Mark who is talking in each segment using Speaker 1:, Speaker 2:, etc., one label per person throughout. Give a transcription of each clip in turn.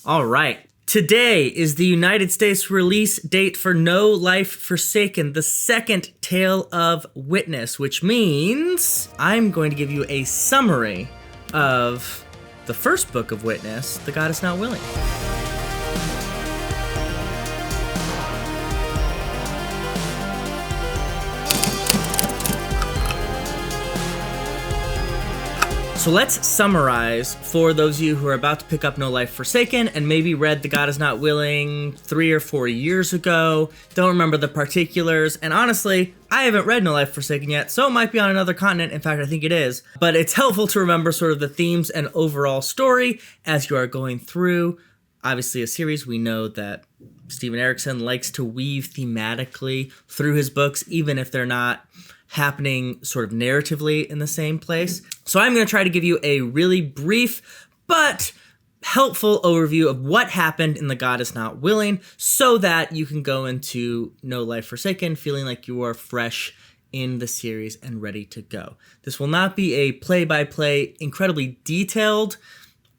Speaker 1: All right. Today is the United States release date for No Life Forsaken, the second tale of Witness, which means I'm going to give you a summary of the first book of Witness, The God Is Not Willing. So let's summarize for those of you who are about to pick up No Life Forsaken and maybe read The God Is Not Willing 3 or 4 years ago, don't remember the particulars, and honestly, I haven't read No Life Forsaken yet, so it might be on another continent. In fact, I think it is. But it's helpful to remember sort of the themes and overall story as you are going through. Obviously, a series, we know that Steven Erikson likes to weave thematically through his books, even if they're not happening sort of narratively in the same place. So I'm going to try to give you a really brief but helpful overview of what happened in The God Is Not Willing so that you can go into No Life Forsaken feeling like you are fresh in the series and ready to go. This will not be a play-by-play, incredibly detailed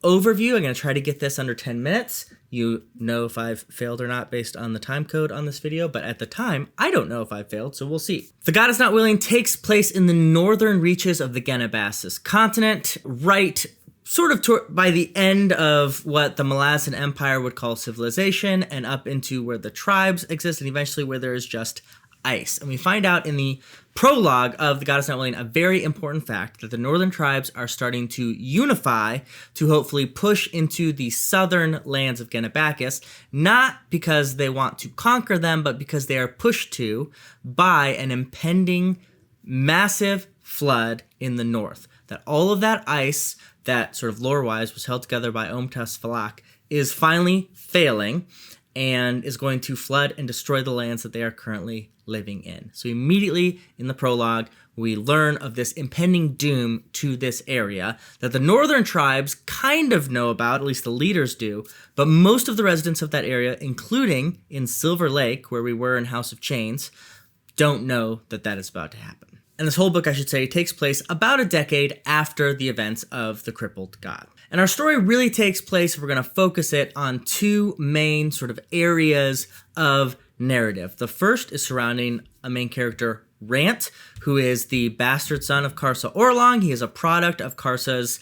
Speaker 1: overview. I'm going to try to get this under 10 minutes. You know if I've failed or not based on the time code on this video, but at the time, I don't know if I failed, so we'll see. The God Is Not Willing takes place in the northern reaches of the Genebasis continent, right sort of by the end of what the Malazan Empire would call civilization, and up into where the tribes exist, and eventually where there is just ice. And we find out in the prologue of The God Is Not Willing a very important fact that the northern tribes are starting to unify to hopefully push into the southern lands of Genebasis, not because they want to conquer them, but because they are pushed to by an impending massive flood in the north. That all of that ice that sort of lore-wise was held together by Omtas Falak is finally failing and is going to flood and destroy the lands that they are currently living in. So immediately in the prologue, we learn of this impending doom to this area that the northern tribes kind of know about, at least the leaders do, but most of the residents of that area, including in Silver Lake, where we were in House of Chains, don't know that that is about to happen. And this whole book, I should say, takes place about a decade after the events of the Crippled God. And our story really takes place, we're going to focus it on two main sort of areas of narrative. The first is surrounding a main character, Rant, who is the bastard son of Karsa Orlong. He is a product of Karsa's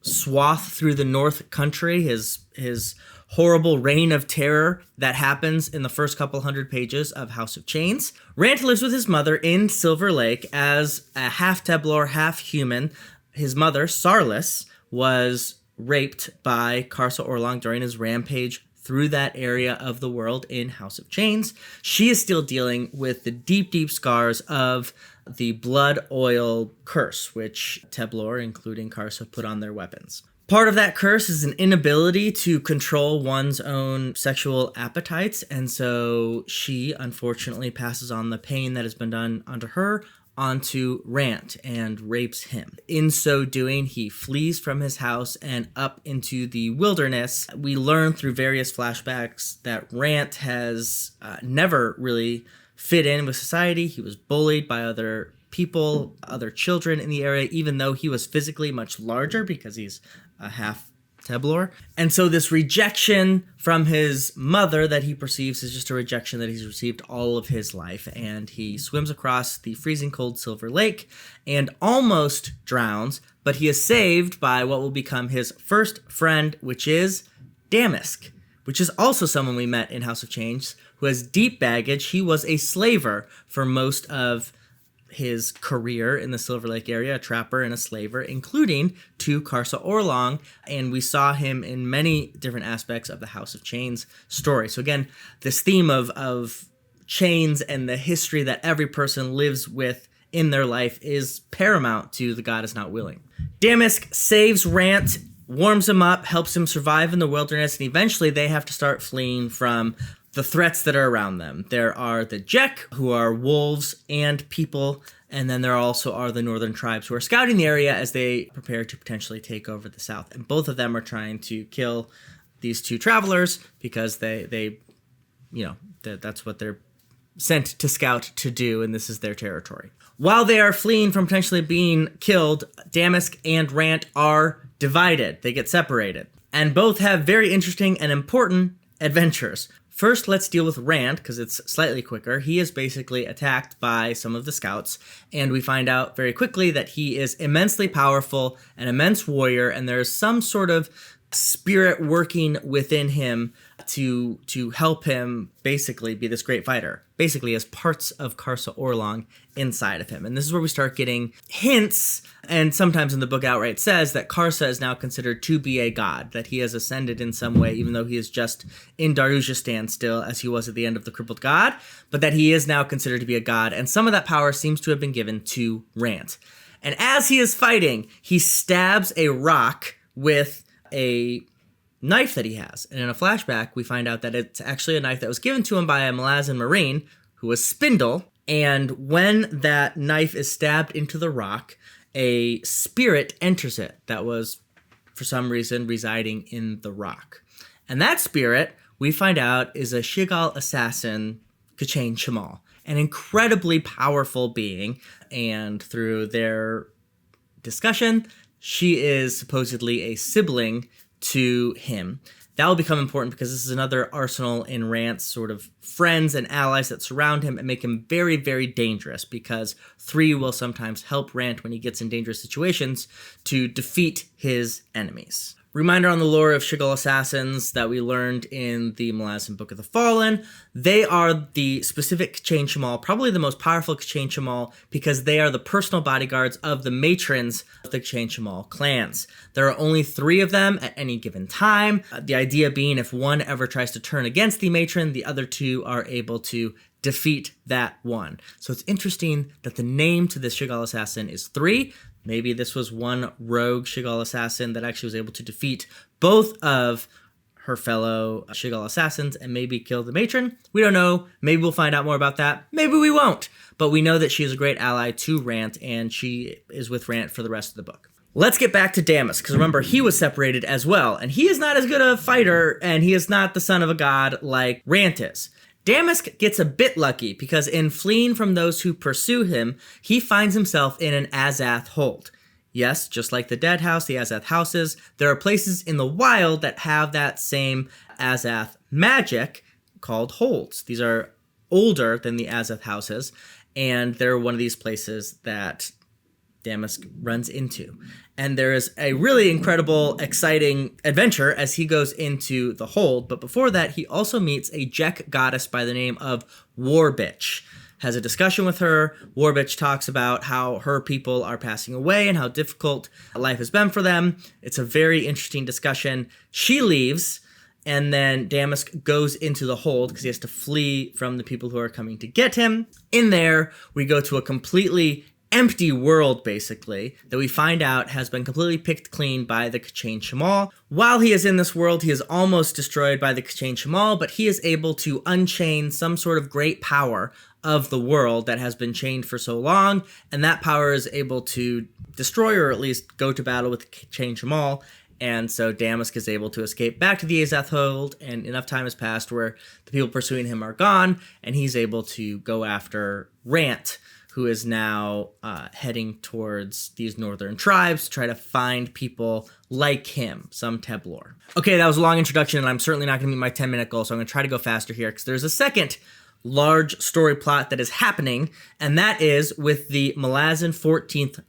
Speaker 1: swath through the North Country, his horrible reign of terror that happens in the first couple hundred pages of House of Chains. Rant lives with his mother in Silver Lake as a half Teblor, half human. His mother, Sarlis, was raped by Karsa Orlong during his rampage through that area of the world in House of Chains. She is still dealing with the deep, deep scars of the blood oil curse, which Teblor, including Karsa, put on their weapons. Part of that curse is an inability to control one's own sexual appetites, and so she unfortunately passes on the pain that has been done onto her onto Rant and rapes him. In so doing, he flees from his house and up into the wilderness. We learn through various flashbacks that Rant has never really fit in with society. He was bullied by other people, other children in the area, even though he was physically much larger because he's a half Teblor. And so this rejection from his mother that he perceives is just a rejection that he's received all of his life. And he swims across the freezing cold Silver Lake and almost drowns, but he is saved by what will become his first friend, which is Damisk, which is also someone we met in House of Chains, who has deep baggage. He was a slaver for most of his career in the Silver Lake area, a trapper and a slaver, including to Karsa Orlong, and we saw him in many different aspects of the House of Chains story. So again, this theme of chains and the history that every person lives with in their life is paramount to The God Is Not Willing. Damisk saves Rant, warms him up, helps him survive in the wilderness, and eventually they have to start fleeing from the threats that are around them. There are the Jek, who are wolves and people, and then there also are the northern tribes who are scouting the area as they prepare to potentially take over the south. And both of them are trying to kill these two travelers because they that's what they're sent to scout to do, and this is their territory. While they are fleeing from potentially being killed, Damisk and Rant are divided. They get separated. and both have very interesting and important adventures. First, let's deal with Rant, because it's slightly quicker. He is basically attacked by some of the scouts, and we find out very quickly that he is immensely powerful, an immense warrior, and there's some sort of spirit working within him to help him basically be this great fighter. Basically, as parts of Karsa Orlong inside of him. And this is where we start getting hints, and sometimes in the book outright says that Karsa is now considered to be a god, that he has ascended in some way, even though he is just in Darujhistan still, as he was at the end of The Crippled God, but that he is now considered to be a god, and some of that power seems to have been given to Rant. And as he is fighting, he stabs a rock with a knife that he has. And in a flashback, we find out that it's actually a knife that was given to him by a Malazan Marine who was Spindle. And when that knife is stabbed into the rock, a spirit enters it that was, for some reason, residing in the rock. And that spirit, we find out, is a Shigal assassin, K'chain Shamal, an incredibly powerful being. And through their discussion, she is supposedly a sibling to him. That will become important because this is another arsenal in Rant's sort of friends and allies that surround him and make him very, very dangerous, because 3 will sometimes help Rant when he gets in dangerous situations to defeat his enemies. Reminder on the lore of Shigal assassins that we learned in the Malazan Book of the Fallen. They are the specific K'chain Shamal, probably the most powerful K'chain Shamal, because they are the personal bodyguards of the matrons of the K'chain Shamal clans. There are only 3 of them at any given time. The idea being if one ever tries to turn against the matron, the other 2 are able to defeat that one. So it's interesting that the name to this Shigal assassin is 3. Maybe this was one rogue Shigal assassin that actually was able to defeat both of her fellow Shigal assassins and maybe kill the matron. We don't know. Maybe we'll find out more about that. Maybe we won't. But we know that she is a great ally to Rant, and she is with Rant for the rest of the book. Let's get back to Damisk, because remember, he was separated as well, and he is not as good a fighter, and he is not the son of a god like Rant is. Damisk gets a bit lucky because in fleeing from those who pursue him, he finds himself in an Azath hold. Yes, just like the Dead House, the Azath houses, there are places in the wild that have that same Azath magic called holds. These are older than the Azath houses, and they're one of these places that Damisk runs into. And there is a really incredible, exciting adventure as he goes into the hold. But before that, he also meets a Jek goddess by the name of Warbitch. Has a discussion with her. Warbitch talks about how her people are passing away and how difficult life has been for them. It's a very interesting discussion. She leaves, and then Damisk goes into the hold because he has to flee from the people who are coming to get him. In there, we go to a completely empty world, basically, that we find out has been completely picked clean by the K'chain Shamal. While he is in this world, he is almost destroyed by the K'chain Shamal, but he is able to unchain some sort of great power of the world that has been chained for so long, and that power is able to destroy or at least go to battle with the K'chain Shamal. And so Damisk is able to escape back to the Azath hold, and enough time has passed where the people pursuing him are gone, and he's able to go after Rant, who is now heading towards these northern tribes to try to find people like him, some Teblor. Okay, that was a long introduction, and I'm certainly not going to meet my 10-minute goal, so I'm going to try to go faster here, because there's a second large story plot that is happening, and that is with the Malazan 14th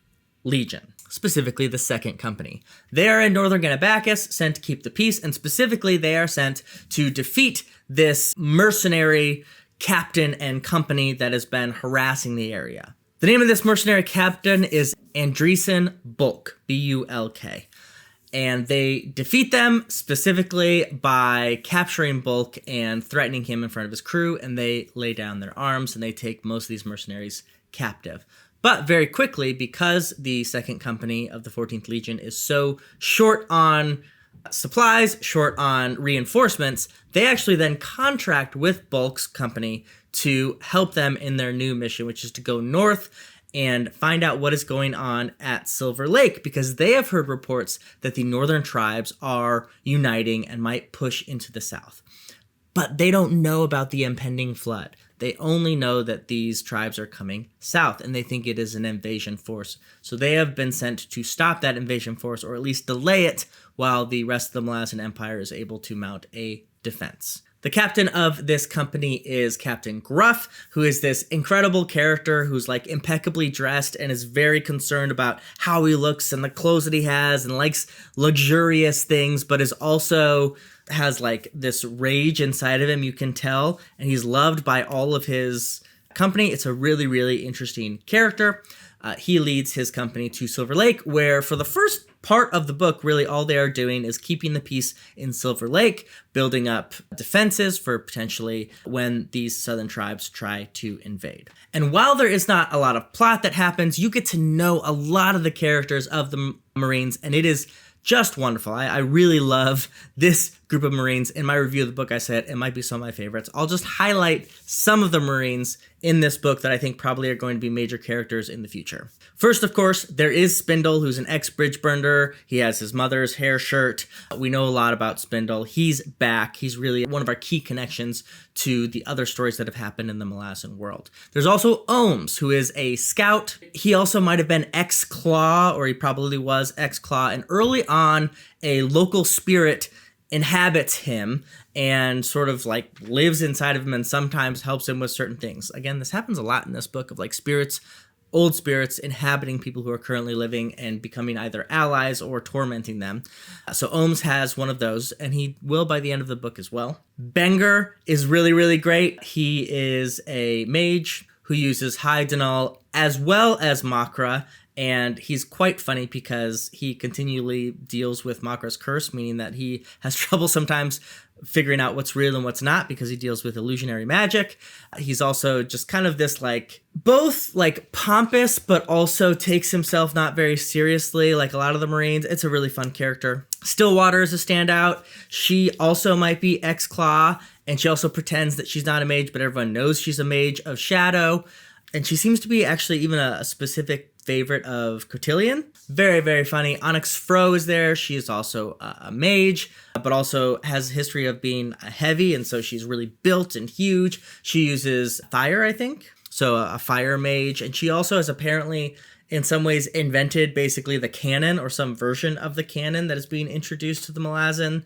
Speaker 1: Legion, specifically the Second Company. They are in northern Ganabakis, sent to keep the peace, and specifically they are sent to defeat this mercenary captain and company that has been harassing the area. The name of this mercenary captain is Andreessen Bulk, B-U-L-K. And they defeat them specifically by capturing Bulk and threatening him in front of his crew, and they lay down their arms and they take most of these mercenaries captive. But very quickly, because the Second Company of the 14th Legion is so short on supplies, short on reinforcements, they actually then contract with Bulk's company to help them in their new mission, which is to go north and find out what is going on at Silver Lake, because they have heard reports that the northern tribes are uniting and might push into the south. But they don't know about the impending flood. They only know that these tribes are coming south, and they think it is an invasion force. So they have been sent to stop that invasion force, or at least delay it, while the rest of the Malazan Empire is able to mount a defense. The captain of this company is Captain Gruff, who is this incredible character who's like impeccably dressed and is very concerned about how he looks and the clothes that he has and likes luxurious things, but is also has like this rage inside of him, you can tell, and he's loved by all of his company. It's a really, really interesting character. He leads his company to Silver Lake, where for the first part of the book, really all they are doing is keeping the peace in Silver Lake, building up defenses for potentially when these southern tribes try to invade. And while there is not a lot of plot that happens, you get to know a lot of the characters of the Marines, and it is just wonderful. I really love this group of Marines. In my review of the book, I said it might be some of my favorites. I'll just highlight some of the Marines in this book that I think probably are going to be major characters in the future. First, of course, there is Spindle, who's an ex-bridge burner. He has his mother's hair shirt. We know a lot about Spindle. He's back. He's really one of our key connections to the other stories that have happened in the Malazan world. There's also Ohms, who is a scout. He also might have been ex-Claw, or he probably was ex-Claw, and early on, a local spirit inhabits him and sort of like lives inside of him and sometimes helps him with certain things. Again, this happens a lot in this book of like spirits, old spirits inhabiting people who are currently living and becoming either allies or tormenting them. So Ohms has one of those, and he will by the end of the book as well. Benger is really, really great. He is a mage who uses High Denal as well as Makra. And he's quite funny because he continually deals with Makra's curse, meaning that he has trouble sometimes figuring out what's real and what's not because he deals with illusionary magic. He's also just kind of this like, both like pompous, but also takes himself not very seriously, like a lot of the Marines. It's a really fun character. Stillwater is a standout. She also might be ex-Claw, and she also pretends that she's not a mage, but everyone knows she's a mage of Shadow. And she seems to be actually even a specific favorite of Cotillion. Very, very funny. Onyx Fro is there. She is also a mage, but also has a history of being heavy, and so she's really built and huge. She uses fire, I think, so a fire mage, and she also has apparently in some ways invented basically the cannon or some version of the cannon that is being introduced to the Malazan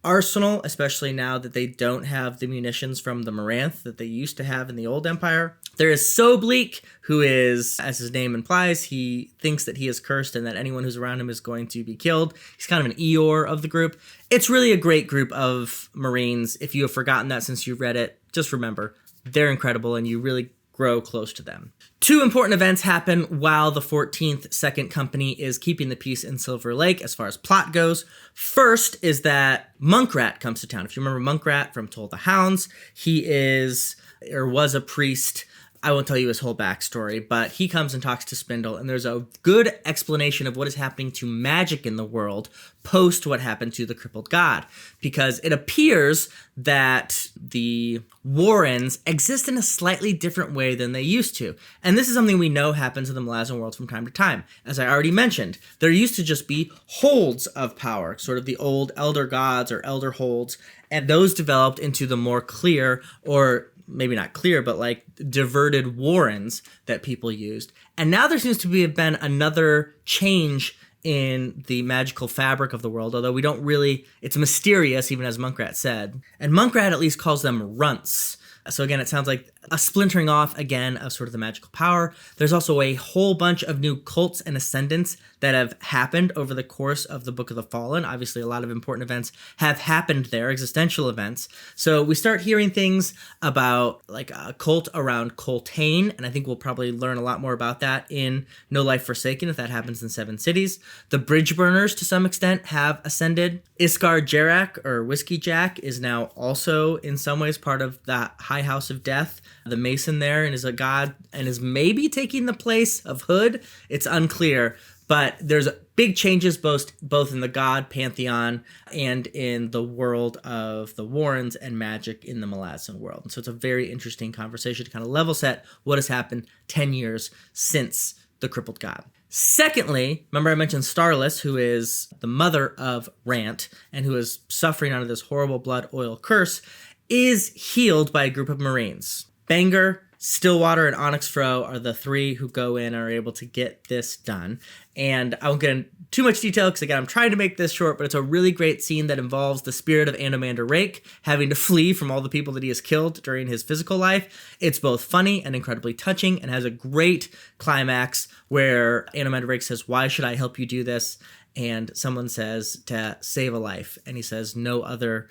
Speaker 1: arsenal, especially now that they don't have the munitions from the Moranth that they used to have in the old empire. There is Sobleek, who is, as his name implies, he thinks that he is cursed and that anyone who's around him is going to be killed. He's kind of an Eeyore of the group. It's really a great group of Marines. If you have forgotten that since you've read it, just remember, they're incredible and you really grow close to them. Two important events happen while the 14th Second Company is keeping the peace in Silver Lake as far as plot goes. First is that Monkrat comes to town. If you remember Monkrat from Toll the Hounds, he is, or was a priest. I won't tell you his whole backstory, but he comes and talks to Spindle, and there's a good explanation of what is happening to magic in the world post what happened to the crippled god, because it appears that the Warrens exist in a slightly different way than they used to. And this is something we know happens in the Malazan world from time to time. As I already mentioned, there used to just be holds of power, sort of the old elder gods or elder holds, and those developed into the more clear, or maybe not clear, but like diverted warrens that people used. And now there seems to have been another change in the magical fabric of the world, although we don't really, it's mysterious, even as Monkrat said. And Monkrat at least calls them runts. So again, it sounds like a splintering off again of sort of the magical power. There's also a whole bunch of new cults and ascendants that have happened over the course of the Book of the Fallen. Obviously, a lot of important events have happened there, existential events. So we start hearing things about like a cult around Coltane, and I think we'll probably learn a lot more about that in No Life Forsaken if that happens in Seven Cities. The Bridge Burners, to some extent, have ascended. Iskar Jarak, or Whiskey Jack, is now also in some ways part of the High House of Death, the Mason there, and is a god, and is maybe taking the place of Hood. It's unclear. But there's big changes both in the god pantheon and in the world of the Warrens and magic in the Malazan world. And so it's a very interesting conversation to kind of level set what has happened 10 years since the crippled god. Secondly, remember I mentioned Starless, who is the mother of Rant and who is suffering under this horrible blood oil curse, is healed by a group of Marines. Banger, Stillwater, and Onyx Fro are the three who go in and are able to get this done. And I won't get into too much detail because, again, I'm trying to make this short, but it's a really great scene that involves the spirit of Anomander Rake having to flee from all the people that he has killed during his physical life. It's both funny and incredibly touching and has a great climax where Anomander Rake says, "Why should I help you do this?" And someone says, "To save a life." And he says, "No other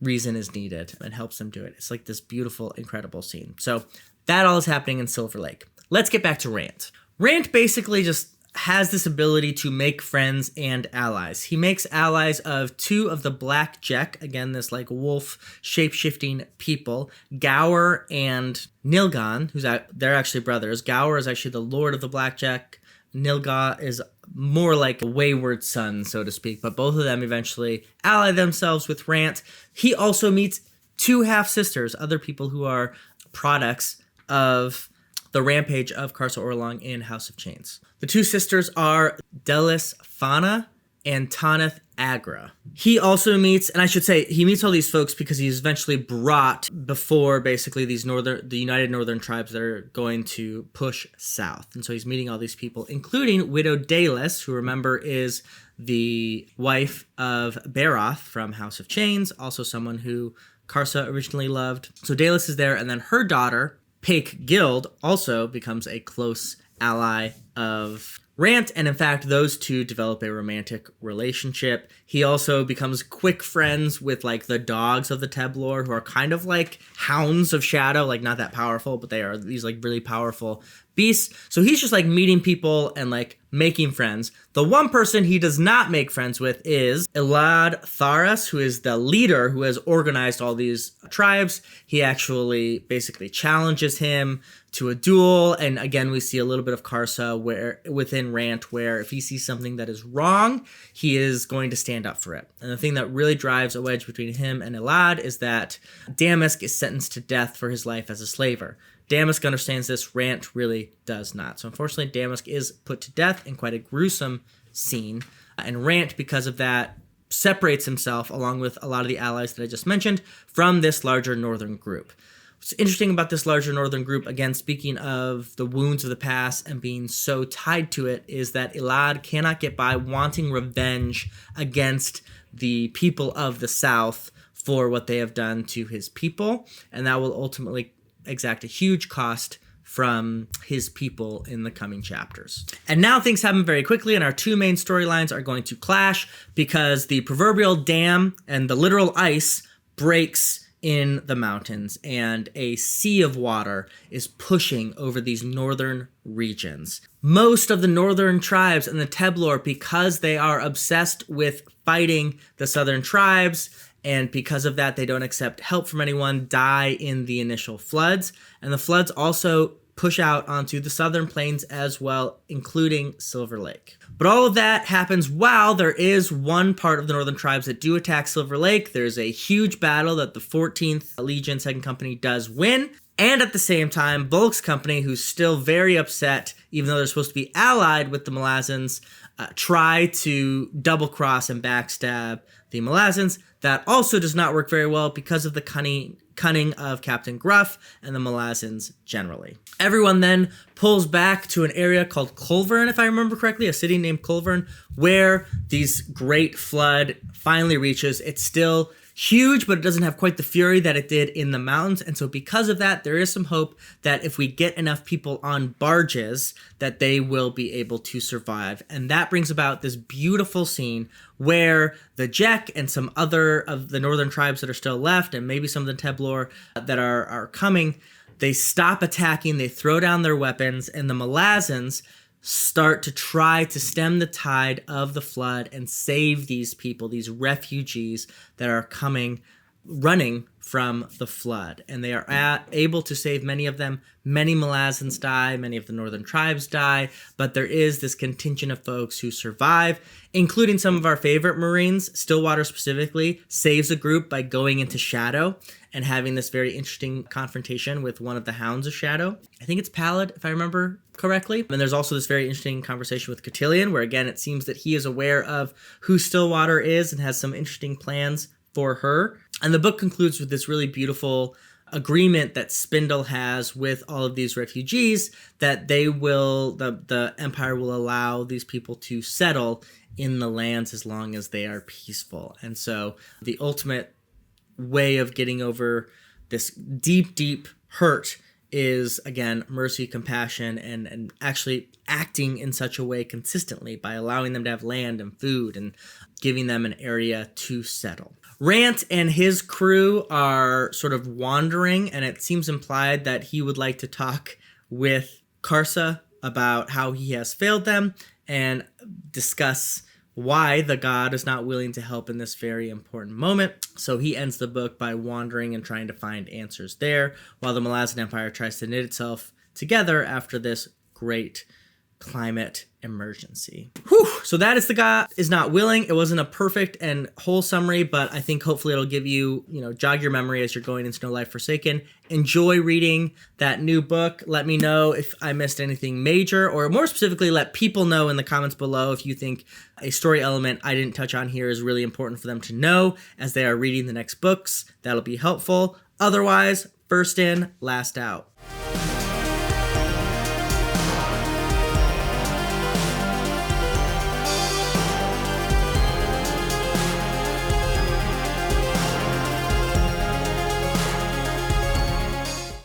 Speaker 1: reason is needed," and helps him do it. It's like this beautiful, incredible scene. So that all is happening in Silver Lake. Let's get back to Rant. Rant basically just has this ability to make friends and allies. He makes allies of two of the Black Jek, again, this like wolf shape-shifting people, Gower and Nilgan, they're actually brothers. Gower is actually the Lord of the Black Jek. Nilga is more like a wayward son, so to speak, but both of them eventually ally themselves with Rant. He also meets two half-sisters, other people who are products of the rampage of Karsa Orlong in House of Chains. The two sisters are Delis Fana and Tanith Agra. He also meets, and I should say, he meets all these folks because he's eventually brought before basically the United Northern Tribes that are going to push south. And so he's meeting all these people, including Widow Dalis, who remember is the wife of Baroth from House of Chains, also someone who Karsa originally loved. So Dalis is there, and then her daughter, Paik Guild, also becomes a close ally of Rant, and in fact, those two develop a romantic relationship. He also becomes quick friends with, like, the dogs of the Teblor, who are kind of like hounds of shadow, like, not that powerful, but they are these, like, really powerful beasts. So he's just, like, meeting people and, like, making friends. The one person he does not make friends with is Elad Tharas, who is the leader who has organized all these tribes. He actually basically challenges him to a duel, and again, we see a little bit of Karsa within Rant, where if he sees something that is wrong, he is going to stand up for it. And the thing that really drives a wedge between him and Elad is that Damisk is sentenced to death for his life as a slaver. Damisk understands this, Rant really does not. So unfortunately, Damisk is put to death in quite a gruesome scene, and Rant, because of that, separates himself, along with a lot of the allies that I just mentioned, from this larger northern group. What's interesting about this larger northern group, again, speaking of the wounds of the past and being so tied to it, is that Elad cannot get by wanting revenge against the people of the South for what they have done to his people, and that will ultimately exact a huge cost from his people in the coming chapters. And now things happen very quickly, and our two main storylines are going to clash because the proverbial dam and the literal ice breaks in the mountains, and a sea of water is pushing over these northern regions. Most of the northern tribes and the Teblor, because they are obsessed with fighting the southern tribes, and because of that they don't accept help from anyone, die in the initial floods. And the floods also push out onto the southern plains as well, including Silver Lake. But all of that happens while there is one part of the northern tribes that do attack Silver Lake. There's a huge battle that the 14th Legion 2nd Company does win. And at the same time, Volk's company, who's still very upset, even though they're supposed to be allied with the Malazans, try to double-cross and backstab the Malazans. That also does not work very well because of the cunning of Captain Gruff and the Malazans generally. Everyone then pulls back to an area called Culvern, if I remember correctly, a city named Culvern, where this great flood finally reaches. It's still huge, but it doesn't have quite the fury that it did in the mountains. And so because of that, there is some hope that if we get enough people on barges, that they will be able to survive. And that brings about this beautiful scene where the Jek and some other of the northern tribes that are still left, and maybe some of the Teblor that are coming, they stop attacking, they throw down their weapons, and the Malazans start to try to stem the tide of the flood and save these people, these refugees that are running from the flood. And they are able to save many of them. Many Malazans die, many of the northern tribes die, but there is this contingent of folks who survive, including some of our favorite Marines. Stillwater specifically saves a group by going into Shadow and having this very interesting confrontation with one of the Hounds of Shadow. I think it's Pallid, if I remember correctly. And there's also this very interesting conversation with Cotillion, where again, it seems that he is aware of who Stillwater is and has some interesting plans for her. And the book concludes with this really beautiful agreement that Spindle has with all of these refugees that the Empire will allow these people to settle in the lands as long as they are peaceful. And so the ultimate way of getting over this deep, deep hurt is, again, mercy, compassion, and actually acting in such a way consistently by allowing them to have land and food and giving them an area to settle. Rant and his crew are sort of wandering, and it seems implied that he would like to talk with Karsa about how he has failed them and discuss why the god is not willing to help in this very important moment. So he ends the book by wandering and trying to find answers there, while the Malazan Empire tries to knit itself together after this great climate emergency. Whew! So that is The God is Not Willing. It wasn't a perfect and whole summary, but I think hopefully it'll give you, jog your memory as you're going into No Life Forsaken. Enjoy reading that new book. Let me know if I missed anything major, or more specifically, let people know in the comments below if you think a story element I didn't touch on here is really important for them to know as they are reading the next books. That'll be helpful. Otherwise, first in, last out.